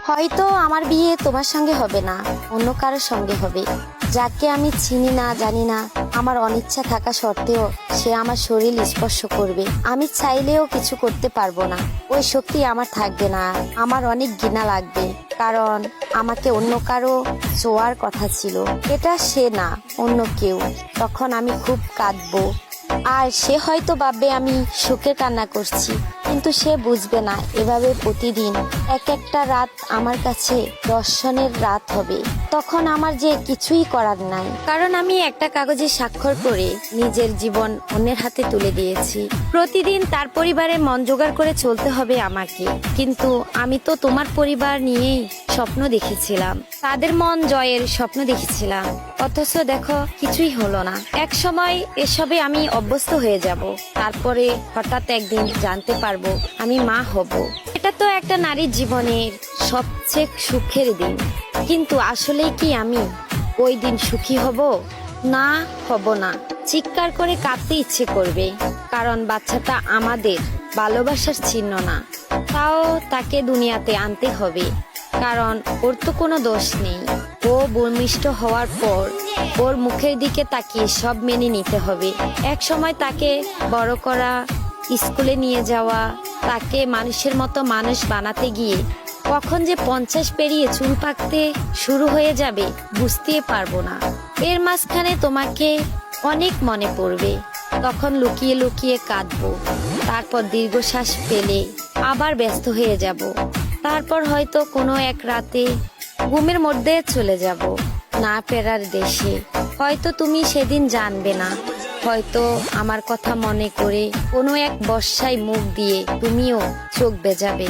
হয়তো আমার বিয়ে তোমার সঙ্গে হবে না, অন্য কারোর সঙ্গে হবে, যাকে আমি চিনি না জানি না। আমার অনিচ্ছা থাকা সত্ত্বেও সে আমার শরীর স্পর্শ করবে, আমি চাইলেও কিছু করতে পারবো না। ওই শক্তি আমার থাকবে না। আমার অনেক ঘৃণা লাগবে, কারণ আমাকে অন্য কারো ছোঁয়ার কথা ছিল। এটা সে না, অন্য কেউ। তখন আমি খুব কাঁদবো, আর সে হয়তো ভাববে আমি সুখের কান্না করছি, কিন্তু সে বুঝবে না এভাবে প্রতিদিন এক একটা রাত আমার কাছে দর্শনের রাত হবে। তখন আমার যে কিছুই করার নাই, কারণ আমি একটা কাগজে স্বাক্ষর করে নিজের জীবন অন্যের হাতে তুলে দিয়েছি। প্রতিদিন তার পরিবারে মন জোগাড় করে চলতে হবে আমাকে, কিন্তু আমি তো তোমার পরিবার নিয়েই স্বপ্ন দেখেছিলাম, তাদের মন জয়ের স্বপ্ন দেখেছিলাম। অথচ দেখো, কিছুই হলো না। এক সময় এসবে আমি অভ্যস্ত হয়ে যাব, তারপরে হঠাৎ একদিন জানতে পারবো আমি মা হব। এটা তো একটা নারীর জীবনের সবচেয়ে সুখের দিন, কিন্তু আসলে কি আমি ওই দিন সুখী হব? না, হব না। চিৎকার করে কাঁদতে ইচ্ছে করবে, কারণ বাচ্চাটা আমাদের ভালোবাসার চিহ্ন না। তাও তাকে দুনিয়াতে আনতে হবে, কারণ ওর তো কোনো দোষ নেই। ও ভূমিষ্ঠ হওয়ার পর ওর মুখের দিকে তাকিয়ে সব মেনে নিতে হবে। এক সময় তাকে বড় করা, স্কুলে নিয়ে যাওয়া, তাকে মানুষের মতো মানুষ বানাতে গিয়ে কখন যে 50 পেরিয়ে চুল পাকতে শুরু হয়ে যাবে বুঝতে পারবো না। এর মাঝখানে তোমাকে অনেক মনে পড়বে, তখন লুকিয়ে লুকিয়ে কাঁদবো। তারপর দীর্ঘশ্বাস ফেলে আবার ব্যস্ত হয়ে যাব। তারপর হয়তো কোনো এক রাতে ঘুমের মধ্যে চলে যাব না ফেরার দেশে। হয়তো তুমি সেদিন জানবে না, হয়তো আমার কথা মনে করে কোনো এক বর্ষায় মুখ দিয়ে তুমিও চোখ ভেজাবে।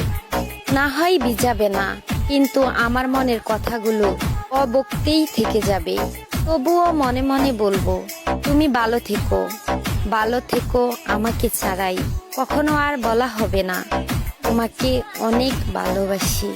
না হয় ভিজাবে না, কিন্তু আমার মনের কথাগুলো অবক্তেই থেকে যাবে। তবুও মনে মনে বলবো, তুমি ভালো থেকো, ভালো থেকো। আমাকে ছাড়াই কখনো আর বলা হবে না তোমাকে অনেক ভালোবাসি।